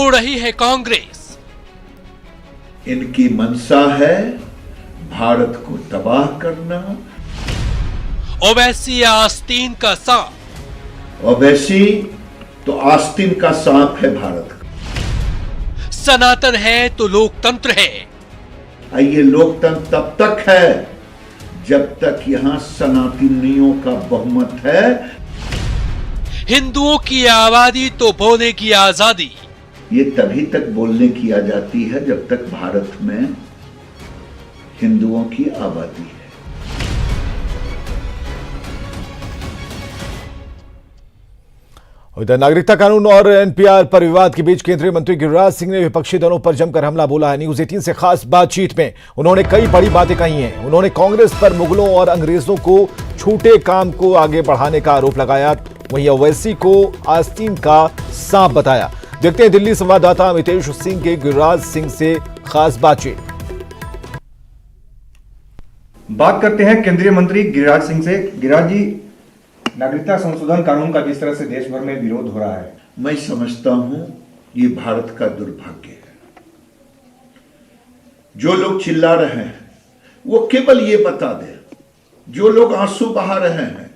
तोड़ रही है कांग्रेस। इनकी मंशा है भारत को तबाह करना। ओवैसी आस्तीन का सांप, ओवैसी तो आस्तीन का सांप है भारत का। सनातन है तो लोकतंत्र है। ये लोकतंत्र तब तक है जब तक यहां सनातनियों का बहुमत है। हिंदुओं की आबादी तो बोलने की आजादी। ये तभी तक बोलने की आ जाती है जब तक भारत में हिंदुओं की आबादी है। उधर नागरिकता कानून और एनपीआर पर विवाद के बीच केंद्रीय मंत्री गिरिराज सिंह ने विपक्षी दलों पर जमकर हमला बोला है। न्यूज 18 से खास बातचीत में उन्होंने कई बड़ी बातें कही हैं। उन्होंने कांग्रेस पर मुगलों और अंग्रेजों को छूटे काम को आगे बढ़ाने का आरोप लगाया। वहीं ओवैसी को आस्तीन का सांप बताया। देखते हैं दिल्ली संवाददाता अमितेश सिंह के गिरिराज सिंह से खास बातचीत। बात करते हैं केंद्रीय मंत्री गिरिराज सिंह से। गिरिराज जी, नागरिकता संशोधन कानून का जिस तरह से देश भर में विरोध हो रहा है, मैं समझता हूं ये भारत का दुर्भाग्य है। जो लोग चिल्ला रहे हैं वो केवल ये बता दे, जो लोग आंसू बहा रहे हैं,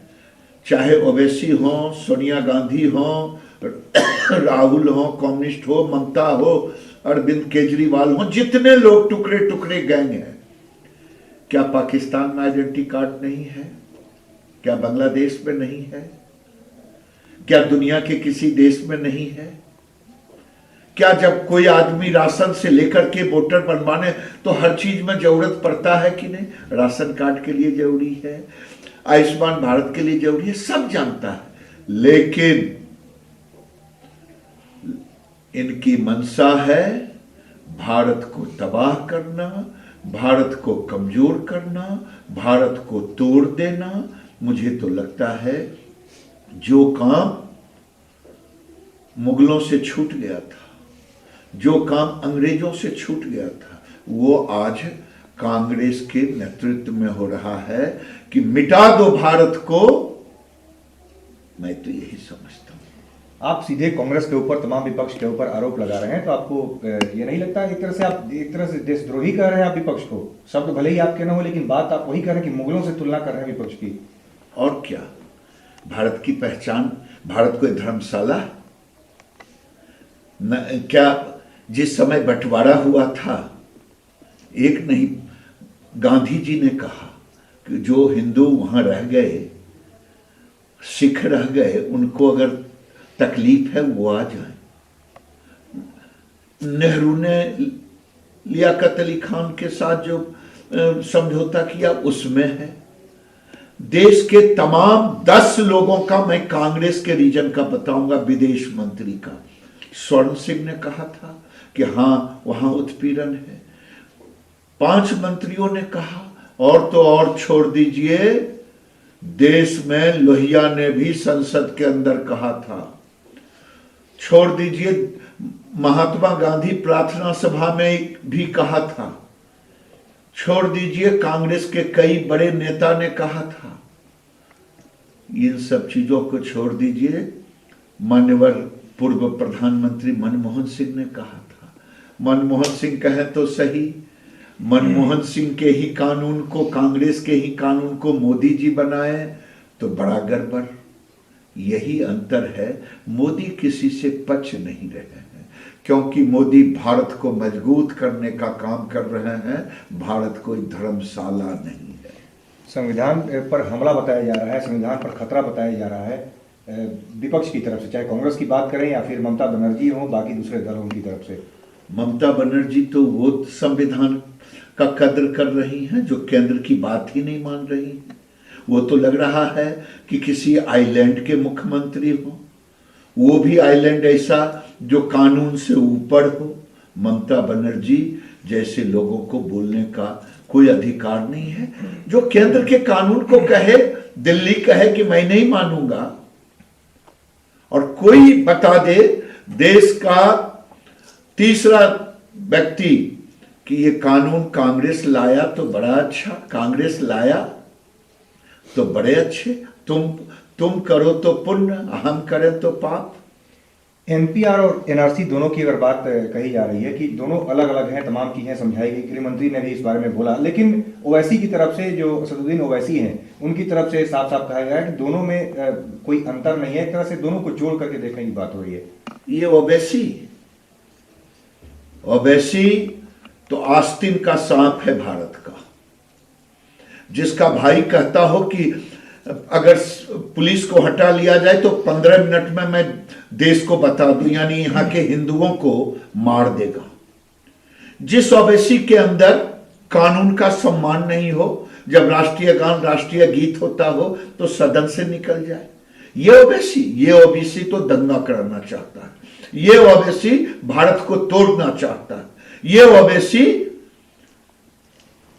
चाहे ओवैसी हो, सोनिया गांधी हो, राहुल हो, कम्युनिस्ट हो, ममता हो, अरविंद केजरीवाल हो, जितने लोग टुकड़े टुकड़े गैंग हैं, क्या पाकिस्तान में आइडेंटिटी कार्ड नहीं है? क्या बांग्लादेश में नहीं है? क्या दुनिया के किसी देश में नहीं है? क्या जब कोई आदमी राशन से लेकर के वोटर बनवाने तो हर चीज में जरूरत पड़ता है कि नहीं? राशन कार्ड के लिए जरूरी है, आयुष्मान भारत के लिए जरूरी है, सब जानता है। लेकिन इनकी मंशा है भारत को तबाह करना, भारत को कमजोर करना, भारत को तोड़ देना। मुझे तो लगता है जो काम मुगलों से छूट गया था, जो काम अंग्रेजों से छूट गया था, वो आज कांग्रेस के नेतृत्व में हो रहा है कि मिटा दो भारत को। मैं तो यही समझता हूं। आप सीधे कांग्रेस के ऊपर, तमाम विपक्ष के ऊपर आरोप लगा रहे हैं, तो आपको ये नहीं लगता एक तरह से देशद्रोही कर रहे हैं आप विपक्ष को? शब्द भले ही आपके ना हो, लेकिन बात आप वही कर रहे हैं कि मुगलों से तुलना कर रहे हैं विपक्ष की। और क्या भारत की पहचान, भारत को धर्मशाला क्या? जिस समय बंटवारा हुआ था, एक नहीं, गांधी जी ने कहा कि जो हिंदू वहां रह गए, सिख रह गए, उनको अगर तकलीफ है वो आ जाए। नेहरू ने लियाकत अली खान के साथ जो समझौता किया उसमें है। देश के तमाम 10 लोगों का, मैं कांग्रेस के रीजन का बताऊंगा, विदेश मंत्री का, स्वर्ण सिंह ने कहा था कि हां वहां उत्पीड़न है। 5 मंत्रियों ने कहा, और तो और छोड़ दीजिए, देश में लोहिया ने भी संसद के अंदर कहा था। छोड़ दीजिए, महात्मा गांधी प्रार्थना सभा में भी कहा था। छोड़ दीजिए, कांग्रेस के कई बड़े नेता ने कहा था। इन सब चीजों को छोड़ दीजिए, माननीय पूर्व प्रधानमंत्री मनमोहन सिंह ने कहा था। मनमोहन सिंह कहे तो सही, मनमोहन सिंह के ही कानून को, कांग्रेस के ही कानून को मोदी जी बनाए तो बड़ा गड़बड़। यही अंतर है, मोदी किसी से पच नहीं रहे हैं, क्योंकि मोदी भारत को मजबूत करने का काम कर रहे हैं, भारत कोई धर्मशाला नहीं है। संविधान पर हमला बताया जा रहा है, संविधान पर खतरा बताया जा रहा है विपक्ष की तरफ से, चाहे कांग्रेस की बात करें या फिर ममता बनर्जी हो, बाकी दूसरे दलों की तरफ से। ममता बनर्जी तो वो संविधान का कद्र कर रही हैं जो केंद्र की बात ही नहीं मान रही है। वो तो लग रहा है कि किसी आइलैंड के मुख्यमंत्री हो, वो भी आइलैंड ऐसा जो कानून से ऊपर हो। ममता बनर्जी जैसे लोगों को बोलने का कोई अधिकार नहीं है। जो केंद्र के कानून को कहे, दिल्ली कहे कि मैं नहीं मानूंगा, और कोई बता दे देश का तीसरा व्यक्ति कि ये कानून कांग्रेस लाया तो बड़ा अच्छा, कांग्रेस लाया तो बड़े अच्छे, तुम करो तो पुण्य, हम करें तो पाप। एनपीआर और एनआरसी दोनों की अगर बात कही जा रही है कि दोनों अलग अलग हैं, तमाम चीजें समझाई गई, गृह मंत्री ने भी इस बारे में बोला, लेकिन ओवैसी की तरफ से जो असदुद्दीन ओवैसी हैं उनकी तरफ से साफ साफ कहा गया है कि दोनों में कोई अंतर नहीं है, एक तरह से दोनों को जोड़ करके देखने की बात हो रही है। ये ओवैसी तो आस्तीन का सांप है भारत का, जिसका भाई कहता हो कि अगर पुलिस को हटा लिया जाए तो 15 मिनट में मैं देश को बता दूं, यानी यहां के हिंदुओं को मार देगा। जिस ओवैसी के अंदर कानून का सम्मान नहीं हो, जब राष्ट्रीय गान राष्ट्रीय गीत होता हो तो सदन से निकल जाए, ये ओवैसी तो दंगा कराना चाहता है, ये ओवैसी भारत को तोड़ना चाहता है, ये ओवैसी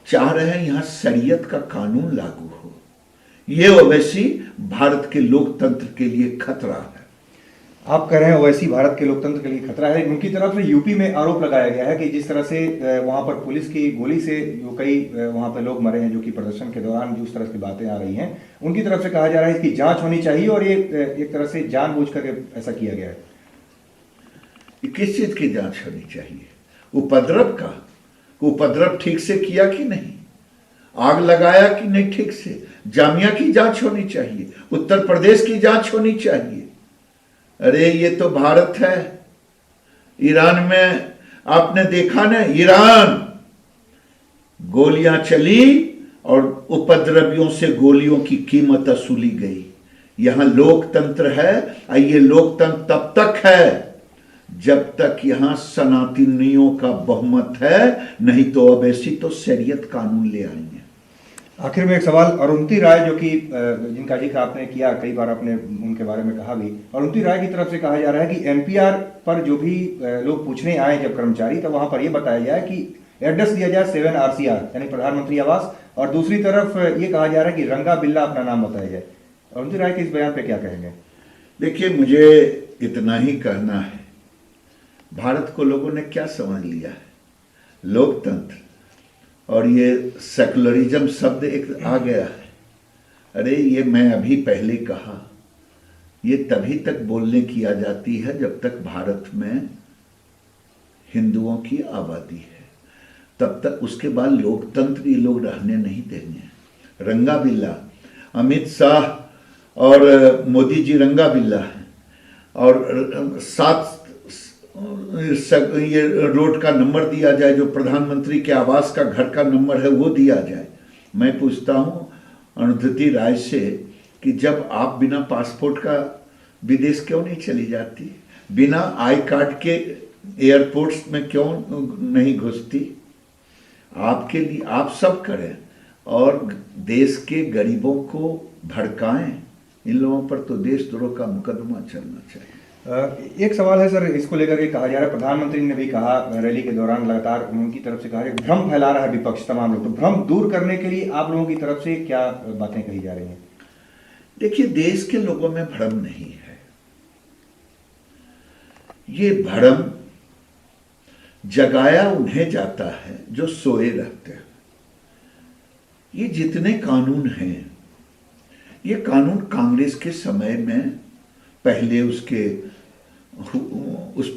चाह रहे हैं यहां शरीयत का कानून लागू हो, ये ओवैसी भारत के लोकतंत्र के लिए खतरा है। आप कह रहे हैं ओवैसी भारत के लोकतंत्र के लिए खतरा है। उनकी तरफ से यूपी में आरोप लगाया गया है कि जिस तरह से वहां पर पुलिस की गोली से जो कई वहां पर लोग मरे हैं, जो कि प्रदर्शन के दौरान जिस तरह की बातें आ रही हैं, उनकी तरफ से कहा जा रहा है इसकी जांच होनी चाहिए और ये एक तरह से जानबूझ करके ऐसा किया गया है। किस चीज की जांच होनी चाहिए? उपद्रव का? उपद्रव ठीक से किया कि नहीं, आग लगाया कि नहीं ठीक से, जामिया की जांच होनी चाहिए, उत्तर प्रदेश की जांच होनी चाहिए। अरे ये तो भारत है। ईरान में आपने देखा ना, ईरान गोलियां चली और उपद्रवियों से गोलियों की कीमत वसूली गई। यहां लोकतंत्र है, ये लोकतंत्र तब तक है जब तक यहां सनातनियों का बहुमत है, नहीं तो ओवैसी तो शरीयत कानून ले आएंगे। आखिर में एक सवाल, अरुंधति राय जो कि जिनका जिक्र आपने किया, कई बार आपने उनके बारे में कहा भी, अरुंधति राय की तरफ से कहा जा रहा है कि एनपीआर पर जो भी लोग पूछने आए जब कर्मचारी, तो वहां पर यह बताया जाए कि एड्रेस दिया जाए 7 RCR यानी प्रधानमंत्री आवास, और दूसरी तरफ ये कहा जा रहा है कि रंगा बिल्ला अपना नाम बताया जाए। अरुंधति राय के इस बयान पे क्या कहेंगे? देखिए, मुझे इतना ही कहना है, भारत को लोगों ने क्या समझ लिया है, लोकतंत्र और ये सेकुलरिज्म शब्द एक आ गया है। अरे ये मैं अभी पहले कहा, ये तभी तक बोलने की आ जाती है जब तक भारत में हिंदुओं की आबादी है, तब तक उसके बाद लोकतंत्र ये लोग रहने नहीं देंगे। रंगा बिल्ला, अमित शाह और मोदी जी रंगा बिल्ला है, और 7 ये रोड का नंबर दिया जाए, जो प्रधानमंत्री के आवास का घर का नंबर है वो दिया जाए। मैं पूछता हूं अरुंधति राय से कि जब आप बिना पासपोर्ट का विदेश क्यों नहीं चली जाती, बिना आई कार्ड के एयरपोर्ट्स में क्यों नहीं घुसती? आपके लिए आप सब करें और देश के गरीबों को भड़काएं, इन लोगों पर तो देशद्रोह का मुकदमा चलना चाहिए। एक सवाल है सर, इसको लेकर के कहा जा रहा है, प्रधानमंत्री ने भी कहा रैली के दौरान, लगातार उनकी तरफ से कहा है भ्रम फैला रहा है विपक्ष, तमाम लोग, तो भ्रम दूर करने के लिए आप लोगों की तरफ से क्या बातें कही जा रही हैं? देखिए, देश के लोगों में भ्रम नहीं है, ये भ्रम जगाया उन्हें जाता है जो सोए रहते हैं। ये जितने कानून हैं, ये कानून कांग्रेस के समय में पहले उस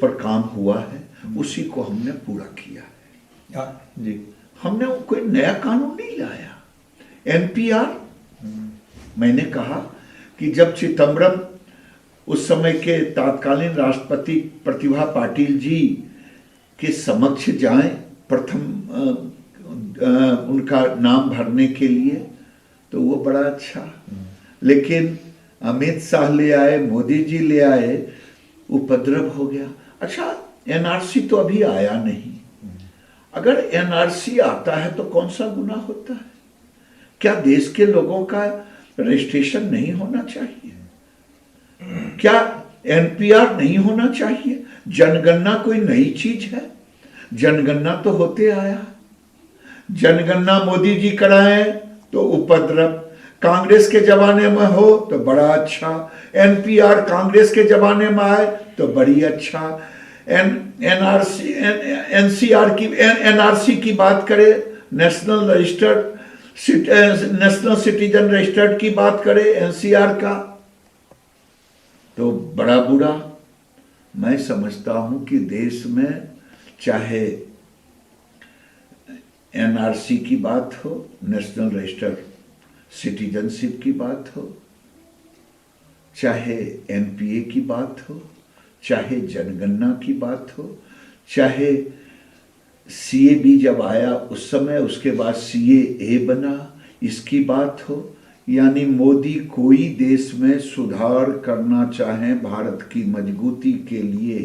पर काम हुआ है, उसी को हमने पूरा किया है। जी, हमने कोई नया कानून नहीं लाया। एनपीआर, मैंने कहा कि जब चिदम्बरम उस समय के तत्कालीन राष्ट्रपति प्रतिभा पाटिल जी के समक्ष जाएं प्रथम उनका नाम भरने के लिए, तो वो बड़ा अच्छा, लेकिन अमित शाह ले आए, मोदी जी ले आए, उपद्रव हो गया। अच्छा, एनआरसी तो अभी आया नहीं, अगर एनआरसी आता है तो कौन सा गुनाह होता है? क्या देश के लोगों का रजिस्ट्रेशन नहीं होना चाहिए? क्या एनपीआर नहीं होना चाहिए? जनगणना कोई नई चीज है? जनगणना तो होते आया, जनगणना मोदी जी कराए तो उपद्रव, कांग्रेस के जमाने में हो तो बड़ा अच्छा, एनपीआर कांग्रेस के जमाने में आए तो बड़ी अच्छा। एनआरसी एनसीआर की एनआरसी की बात करें, नेशनल सिटीजन रजिस्टर्ड की बात करें, एनसीआर का, तो बड़ा बुरा। मैं समझता हूं कि देश में चाहे एनआरसी की बात हो, नेशनल रजिस्टर सिटीजनशिप की बात हो, चाहे एनपीए की बात हो, चाहे जनगणना की बात हो, चाहे सीए जब आया उस समय, उसके बाद सीए बना, इसकी बात हो, यानी मोदी कोई देश में सुधार करना चाहें भारत की मजबूती के लिए,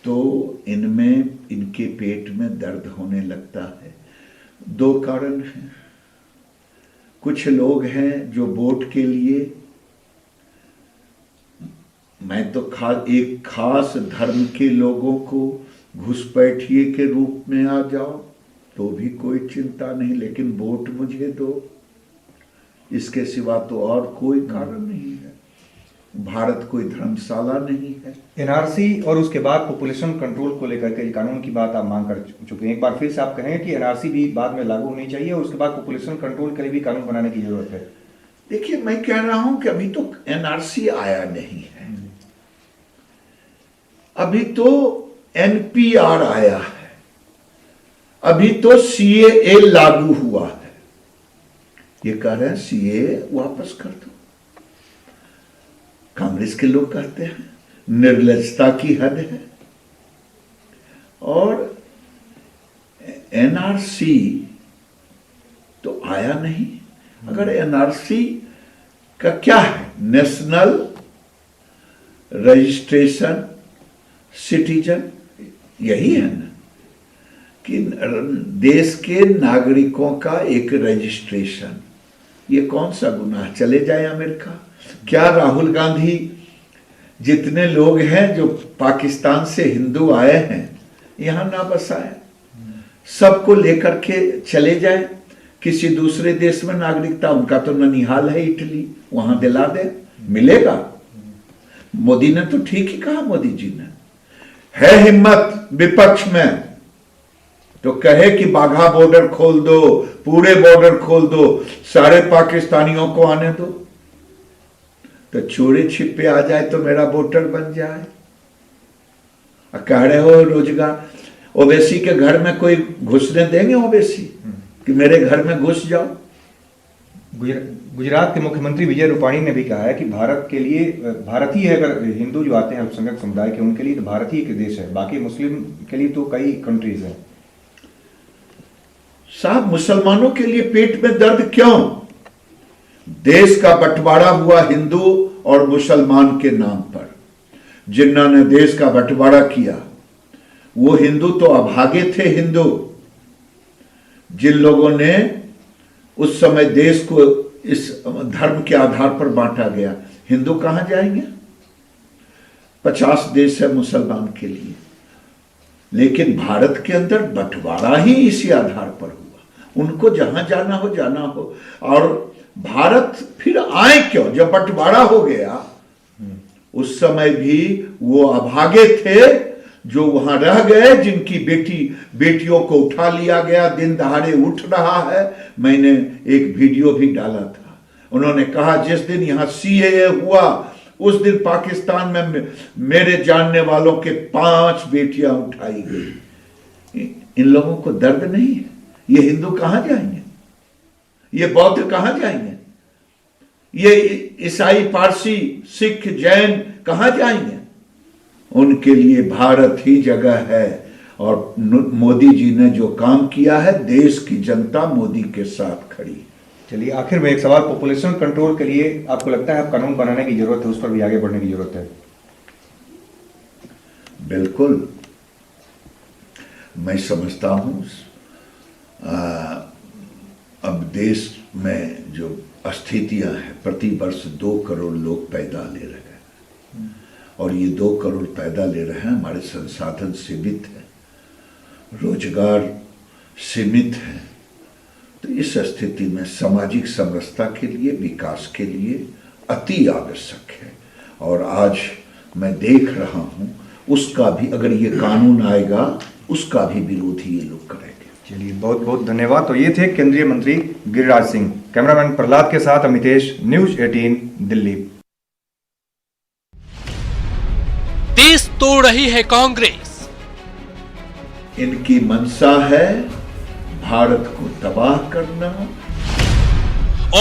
तो इनमें इनके पेट में दर्द होने लगता है। दो कारण हैं। कुछ लोग हैं जो वोट के लिए, मैं तो एक खास धर्म के लोगों को घुसपैठिए के रूप में आ जाओ तो भी कोई चिंता नहीं, लेकिन वोट मुझे दो, इसके सिवा तो और कोई कारण नहीं है। भारत कोई धर्मशाला नहीं है। एनआरसी और उसके बाद पॉपुलेशन कंट्रोल को लेकर के कानून की बात आप मांग कर चुके हैं। एक बार फिर से आप कहें कि एनआरसी भी बाद में लागू होनी चाहिए और उसके बाद पॉपुलेशन कंट्रोल के लिए भी कानून बनाने की जरूरत है। देखिए, मैं कह रहा हूं कि अभी तो एनआरसी आया नहीं है, अभी तो एनपीआर आया है, अभी तो सीएए लागू हुआ है। ये कह रहे हैं सीएए वापस कर दो। कांग्रेस के लोग कहते हैं निर्लजता की हद है। और एनआरसी तो आया नहीं। अगर एनआरसी का क्या है, नेशनल रजिस्ट्रेशन सिटीजन, यही है ना, कि देश के नागरिकों का एक रजिस्ट्रेशन। ये कौन सा गुनाह, चले जाए अमेरिका। क्या राहुल गांधी जितने लोग हैं जो पाकिस्तान से हिंदू आए हैं यहां ना बसाए, सबको लेकर के चले जाए किसी दूसरे देश में नागरिकता। उनका तो ननिहाल है इटली, वहां दिला दे, मिलेगा। मोदी ने तो ठीक ही कहा, मोदी जी ने है हिम्मत विपक्ष में तो कहे कि बाघा बॉर्डर खोल दो, पूरे बॉर्डर खोल दो, सारे पाकिस्तानियों को आने दो, तो चोरी छिपे आ जाए तो मेरा वोटर बन जाए। कह रहे हो रोजगार, ओवैसी के घर में कोई घुसने देंगे ओवैसी कि मेरे घर में घुस जाओ। गुजरात के मुख्यमंत्री विजय रूपाणी ने भी कहा है कि भारत के लिए, भारतीय अगर हिंदू जो आते हैं अल्पसंख्यक समुदाय के, उनके लिए तो भारत ही एक देश है, बाकी मुस्लिम के लिए तो कई कंट्रीज हैं। साहब, मुसलमानों के लिए पेट में दर्द क्यों? देश का बंटवारा हुआ हिंदू और मुसलमान के नाम पर। जिन्होंने देश का बंटवारा किया वो हिंदू तो अभागे थे। हिंदू जिन लोगों ने उस समय देश को इस धर्म के आधार पर बांटा गया, हिंदू कहां जाएंगे? 50 देश है मुसलमान के लिए, लेकिन भारत के अंदर बंटवारा ही इसी आधार पर हुआ। उनको जहां जाना हो जाना हो। और भारत फिर आए क्यों? जब बंटवारा हो गया उस समय भी वो अभागे थे जो वहां रह गए, जिनकी बेटियों को उठा लिया गया, दिन दहाड़े उठ रहा है। मैंने एक वीडियो भी डाला था। उन्होंने कहा जिस दिन यहां सीएए हुआ उस दिन पाकिस्तान में मेरे जानने वालों के 5 बेटियां उठाई गई। इन लोगों को दर्द नहीं है? ये हिंदू कहां जाएंगे? ये बौद्ध कहां जाएंगे? ये ईसाई, पारसी, सिख, जैन कहां जाएंगे? उनके लिए भारत ही जगह है। और मोदी जी ने जो काम किया है, देश की जनता मोदी के साथ खड़ी। चलिए, आखिर में एक सवाल, पॉपुलेशन कंट्रोल के लिए आपको लगता है कानून बनाने की जरूरत है, उस पर भी आगे बढ़ने की जरूरत है? बिल्कुल, मैं समझता हूं अब देश में जो स्थितियां हैं, प्रति वर्ष 2 करोड़ लोग पैदा ले रहे हैं और ये 2 करोड़ पैदा ले रहे हैं। हमारे संसाधन सीमित है, रोजगार सीमित है। तो इस स्थिति में सामाजिक समरसता के लिए, विकास के लिए अति आवश्यक है। और आज मैं देख रहा हूं उसका भी, अगर ये कानून आएगा उसका भी विरोध ही ये लोग करेंगे। चलिए, बहुत बहुत धन्यवाद। तो ये थे केंद्रीय मंत्री गिरिराज सिंह। कैमरामैन प्रहलाद के साथ अमितेश, न्यूज़ 18 दिल्ली। देश तोड़ रही है कांग्रेस। इनकी मंशा है भारत को तबाह करना।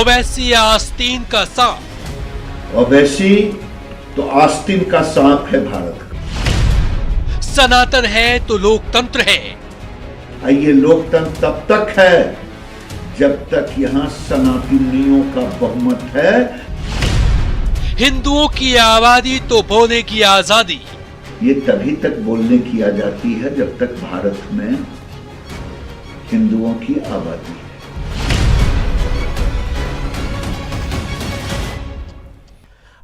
ओवैसी आस्तीन का सांप। ओवैसी तो आस्तीन का सांप है भारत का। सनातन है तो लोकतंत्र है। ये लोकतंत्र तब तक है जब तक यहां सनातनियों का बहुमत है। हिंदुओं की आबादी तो बोलने की आजादी। ये तभी तक बोलने की आ जाती है जब तक भारत में हिंदुओं की आबादी है।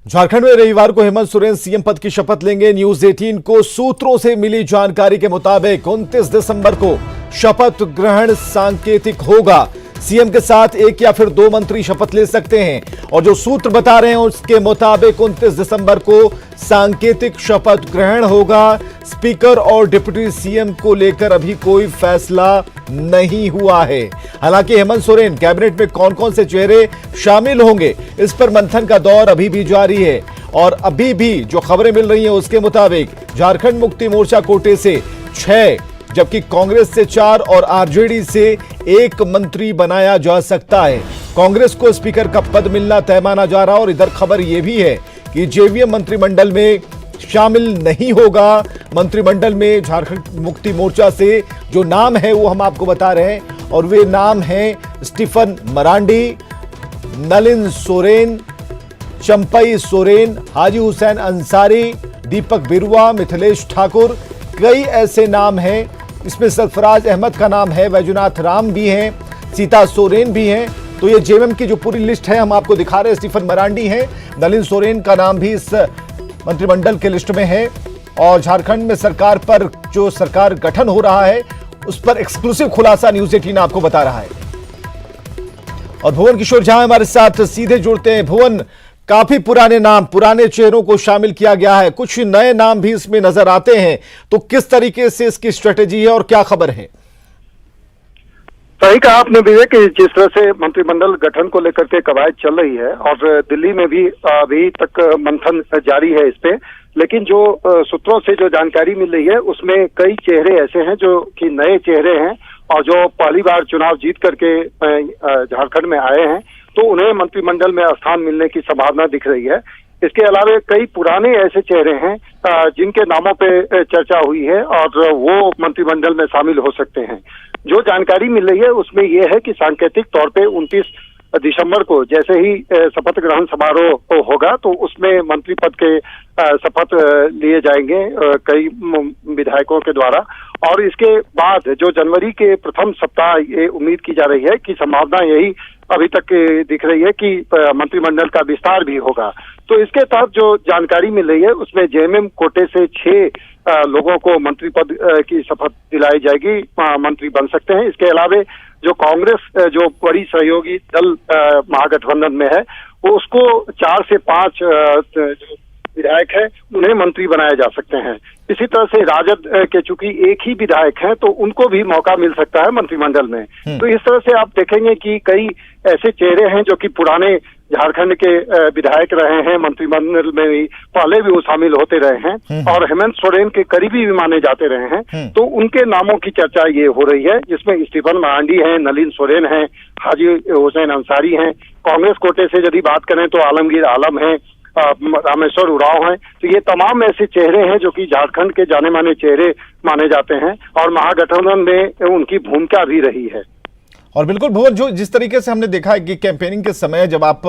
झारखंड में रविवार को हेमंत सोरेन सीएम पद की शपथ लेंगे। न्यूज 18 को सूत्रों से मिली जानकारी के मुताबिक 29 दिसंबर को शपथ ग्रहण सांकेतिक होगा। सीएम के साथ एक या फिर दो मंत्री शपथ ले सकते हैं और जो सूत्र बता रहे हैं उसके मुताबिक 29 दिसंबर को सांकेतिक शपथ ग्रहण होगा। स्पीकर और डिप्टी सीएम को लेकर अभी कोई फैसला नहीं हुआ है। हालांकि हेमंत सोरेन कैबिनेट में कौन कौन से चेहरे शामिल होंगे इस पर मंथन का दौर अभी भी जारी है और अभी भी जो खबरें मिल रही हैं उसके मुताबिक झारखंड मुक्ति मोर्चा कोटे से 6 जबकि कांग्रेस से 4 और आरजेडी से 1 मंत्री बनाया जा सकता है। कांग्रेस को स्पीकर का पद मिलना तय माना जा रहा और इधर खबर यह भी है कि जेवीएम मंत्रिमंडल में शामिल नहीं होगा। मंत्रिमंडल में झारखंड मुक्ति मोर्चा से जो नाम है वो हम आपको बता रहे हैं और वे नाम हैं स्टीफन मरांडी, नलिन सोरेन, चंपई सोरेन, हाजी हुसैन अंसारी, दीपक बिरुआ, मिथिलेश ठाकुर। कई ऐसे नाम हैं, इसमें सरफराज अहमद का नाम है, वैजनाथ राम भी हैं, सीता सोरेन भी हैं। तो ये जेएमएम की जो पूरी लिस्ट है हम आपको दिखा रहे हैं। स्टीफन मरांडी हैं, नलिन सोरेन का नाम भी इस मंत्रिमंडल के लिस्ट में है और झारखंड में सरकार पर जो सरकार गठन हो रहा है उस पर एक्सक्लूसिव खुलासा न्यूज 18 आपको बता रहा है। और भुवन किशोर झा हमारे साथ सीधे जुड़ते हैं। भुवन, काफी पुराने नाम, पुराने चेहरों को शामिल किया गया है, कुछ नए नाम भी इसमें नजर आते हैं, तो किस तरीके से इसकी स्ट्रेटेजी है और क्या खबर है? सही कहा आपने विवेक, जिस तरह से मंत्रिमंडल गठन को लेकर के कवायद चल रही है और दिल्ली में भी अभी तक मंथन जारी है इस पे, लेकिन जो सूत्रों से जो जानकारी मिल रही है उसमें कई चेहरे ऐसे हैं जो कि नए चेहरे हैं और जो पहली बार चुनाव जीत करके झारखंड में आए हैं, तो उन्हें मंत्रिमंडल में स्थान मिलने की संभावना दिख रही है। इसके अलावा कई पुराने ऐसे चेहरे हैं जिनके नामों पे चर्चा हुई है और वो मंत्रिमंडल में शामिल हो सकते हैं। जो जानकारी मिल रही है उसमें यह है कि सांकेतिक तौर पे 29 दिसंबर को जैसे ही शपथ ग्रहण समारोह होगा तो उसमें मंत्री पद के शपथ लिए जाएंगे कई विधायकों के द्वारा और इसके बाद जो जनवरी के प्रथम सप्ताह ये उम्मीद की जा रही है कि संभावना यही अभी तक दिख रही है कि मंत्रिमंडल का विस्तार भी होगा। तो इसके तहत जो जानकारी मिल रही है उसमें जेएमएम कोटे से 6 लोगों को मंत्री पद की शपथ दिलाई जाएगी, मंत्री बन सकते हैं। इसके अलावा जो कांग्रेस जो बड़ी सहयोगी दल महागठबंधन में है वो उसको 4 से 5 जो विधायक है उन्हें मंत्री बनाया जा सकते हैं। इसी तरह से राजद के चूंकि एक ही विधायक हैं तो उनको भी मौका मिल सकता है मंत्रिमंडल में। तो इस तरह से आप देखेंगे कि कई ऐसे चेहरे हैं जो कि पुराने झारखंड के विधायक रहे हैं, मंत्रिमंडल में भी पहले भी वो शामिल होते रहे हैं और हेमंत सोरेन के करीबी भी माने जाते रहे हैं। तो उनके नामों की चर्चा ये हो रही है जिसमें स्टीफन मरांडी हैं, नलिन सोरेन हैं, हाजी हुसैन अंसारी हैं। कांग्रेस कोटे से यदि बात करें तो आलमगीर आलम हैं, रामेश्वर उरांव हैं। तो ये तमाम ऐसे चेहरे हैं जो कि झारखंड के जाने माने चेहरे माने जाते हैं और महागठबंधन में उनकी भूमिका भी रही है। और बिल्कुल भुवन, जो जिस तरीके से हमने देखा है कि कैंपेनिंग के समय जब आप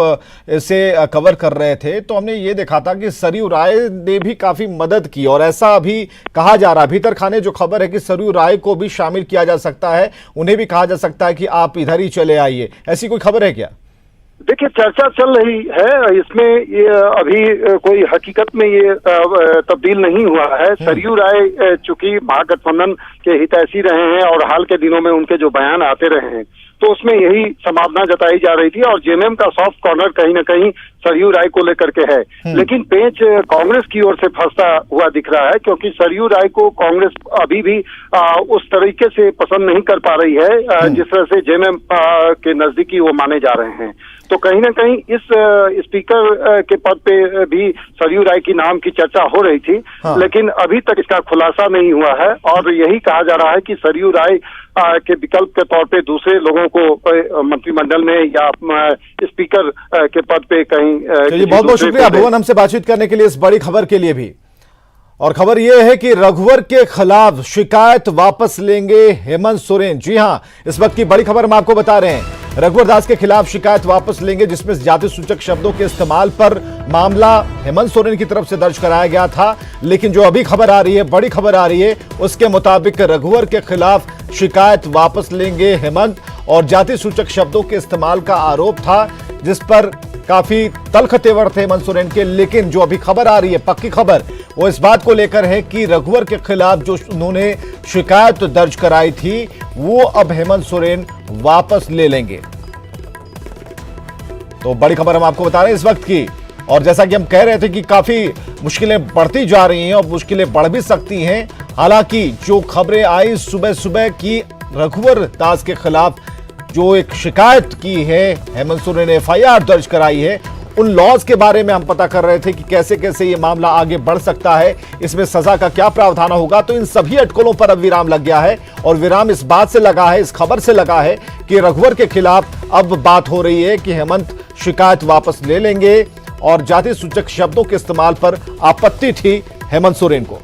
इसे कवर कर रहे थे तो हमने ये देखा था कि सरयू राय ने भी काफी मदद की और ऐसा अभी कहा जा रहा है, भीतर खाने जो खबर है कि सरयू राय को भी शामिल किया जा सकता है, उन्हें भी कहा जा सकता है कि आप इधर ही चले आइए। ऐसी कोई खबर है क्या? देखिए, चर्चा चल रही है, इसमें ये अभी कोई हकीकत में ये तब्दील नहीं हुआ है। सरयू राय चूंकि महागठबंधन के हितैषी रहे हैं और हाल के दिनों में उनके जो बयान आते रहे हैं तो उसमें यही संभावना जताई जा रही थी और जेएमएम का सॉफ्ट कॉर्नर कहीं ना कहीं सरयू राय को लेकर के है, लेकिन पेंच कांग्रेस की ओर से फंसता हुआ दिख रहा है, क्योंकि सरयू राय को कांग्रेस अभी भी उस तरीके से पसंद नहीं कर पा रही है जिस तरह से जेएमएम के नजदीकी वो माने जा रहे हैं। तो कहीं ना कहीं इस स्पीकर के पद पे भी सरयू राय की नाम की चर्चा हो रही थी, लेकिन अभी तक इसका खुलासा नहीं हुआ है और यही कहा जा रहा है कि सरयू राय के विकल्प के तौर पे दूसरे लोगों को मंत्रिमंडल में या स्पीकर के पद पे कहीं। चलिए, बहुत बहुत शुक्रिया भुवन हमसे बातचीत करने के लिए, इस बड़ी खबर के लिए भी। और खबर यह है कि रघुवर के खिलाफ शिकायत वापस लेंगे हेमंत सोरेन। जी हां, इस वक्त की बड़ी खबर हम आपको बता रहे हैं, रघुवर दास के खिलाफ शिकायत वापस लेंगे, जिसमें जाति सूचक शब्दों के इस्तेमाल पर मामला हेमंत सोरेन की तरफ से दर्ज कराया गया था। लेकिन जो अभी खबर आ रही है, बड़ी खबर आ रही है, उसके मुताबिक रघुवर के खिलाफ शिकायत वापस लेंगे हेमंत। और जाति सूचक शब्दों के इस्तेमाल का आरोप था, जिस पर काफी तल्ख तेवर थे हेमंत सोरेन के। लेकिन जो अभी खबर आ रही है, पक्की खबर, वो इस बात को लेकर है कि रघुवर के खिलाफ जो उन्होंने शिकायत दर्ज कराई थी, वो अब हेमंत सोरेन वापस ले लेंगे। तो बड़ी खबर हम आपको बता रहे हैं इस वक्त की। और जैसा कि हम कह रहे थे कि काफी मुश्किलें बढ़ती जा रही हैं और मुश्किलें बढ़ भी सकती हैं। हालांकि जो खबरें आई सुबह सुबह की, रघुवर दास के खिलाफ जो एक शिकायत की है हेमंत सोरेन ने, एफआईआर दर्ज कराई है, उन लॉज के बारे में हम पता कर रहे थे कि कैसे कैसे ये मामला आगे बढ़ सकता है, इसमें सजा का क्या प्रावधान होगा। तो इन सभी अटकलों पर अब विराम लग गया है और विराम इस बात से लगा है, इस खबर से लगा है कि रघुवर के खिलाफ अब बात हो रही है कि हेमंत शिकायत वापस ले लेंगे। और जाति सूचक शब्दों के इस्तेमाल पर आपत्ति थी हेमंत सोरेन को।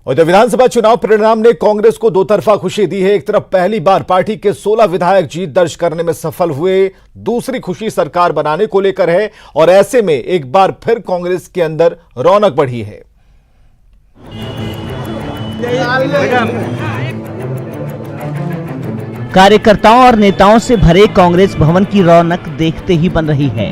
और विधानसभा चुनाव परिणाम ने कांग्रेस को दो तरफा खुशी दी है। एक तरफ पहली बार पार्टी के 16 विधायक जीत दर्ज करने में सफल हुए, दूसरी खुशी सरकार बनाने को लेकर है और ऐसे में एक बार फिर कांग्रेस के अंदर रौनक बढ़ी है। कार्यकर्ताओं और नेताओं से भरे कांग्रेस भवन की रौनक देखते ही बन रही है।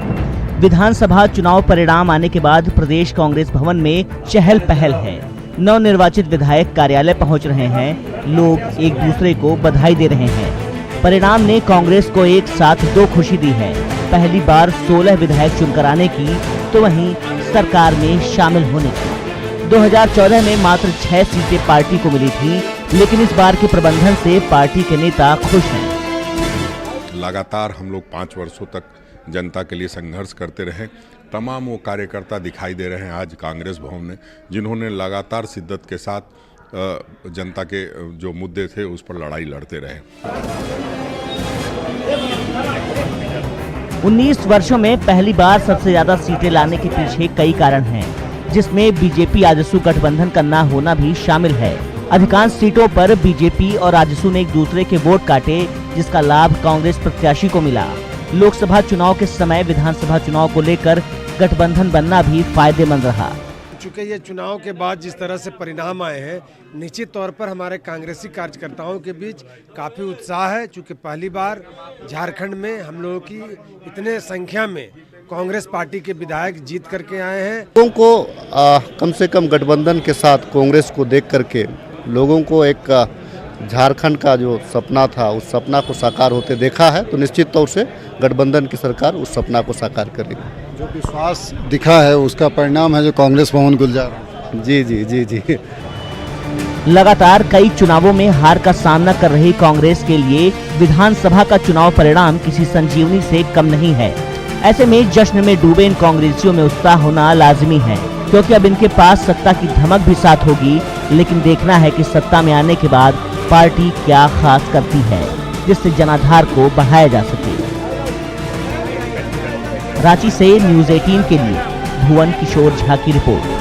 विधानसभा चुनाव परिणाम आने के बाद प्रदेश कांग्रेस भवन में चहल पहल है। नवनिर्वाचित विधायक कार्यालय पहुंच रहे हैं, लोग एक दूसरे को बधाई दे रहे हैं। परिणाम ने कांग्रेस को एक साथ दो खुशी दी है, पहली बार 16 विधायक चुनकर आने की, तो वहीं सरकार में शामिल होने की। 2014 में मात्र 6 सीटें पार्टी को मिली थी, लेकिन इस बार के प्रबंधन से पार्टी के नेता खुश हैं। लगातार हम लोग 5 वर्षों तक जनता के लिए संघर्ष करते रहे, तमाम वो कार्यकर्ता दिखाई दे रहे हैं आज कांग्रेस भवन में, जिन्होंने लगातार शिद्दत के साथ जनता के जो मुद्दे थे उस पर लड़ाई लड़ते रहे। 19 वर्षों में पहली बार सबसे ज्यादा सीटें लाने के पीछे कई कारण हैं, जिसमें बीजेपी आजसू गठबंधन का ना होना भी शामिल है। अधिकांश सीटों पर बीजेपी और आजसू ने एक दूसरे के वोट काटे, जिसका लाभ कांग्रेस प्रत्याशी को मिला। लोकसभा चुनाव के समय विधानसभा चुनाव को लेकर गठबंधन बनना भी फायदेमंद रहा। चूंकि ये चुनाव के बाद जिस तरह से परिणाम आए हैं, निश्चित तौर पर हमारे कांग्रेसी कार्यकर्ताओं के बीच काफी उत्साह है। चूंकि पहली बार झारखंड में हम लोगों की इतने संख्या में कांग्रेस पार्टी के विधायक जीत करके आए हैं। लोगों को कम से कम गठबंधन के साथ कांग्रेस को देख करके लोगों को एक झारखंड का जो सपना था, उस सपना को साकार होते देखा है। तो निश्चित तौर से गठबंधन की सरकार उस सपना को साकार करेगी। जो विश्वास दिखा है उसका परिणाम है जो कांग्रेस भवन गुलजार। जी जी जी जी। लगातार कई चुनावों में हार का सामना कर रही कांग्रेस के लिए विधानसभा का चुनाव परिणाम किसी संजीवनी से कम नहीं है। ऐसे में जश्न में डूबे इन कांग्रेसियों में उत्साह होना लाजिमी है, क्योंकि अब इनके पास सत्ता की धमक भी साथ होगी। लेकिन देखना है कि सत्ता में आने के बाद पार्टी क्या खास करती है, जिससे जनाधार को बढ़ाया जा सके। रांची से न्यूज़ 18 के लिए भुवन किशोर झा की रिपोर्ट।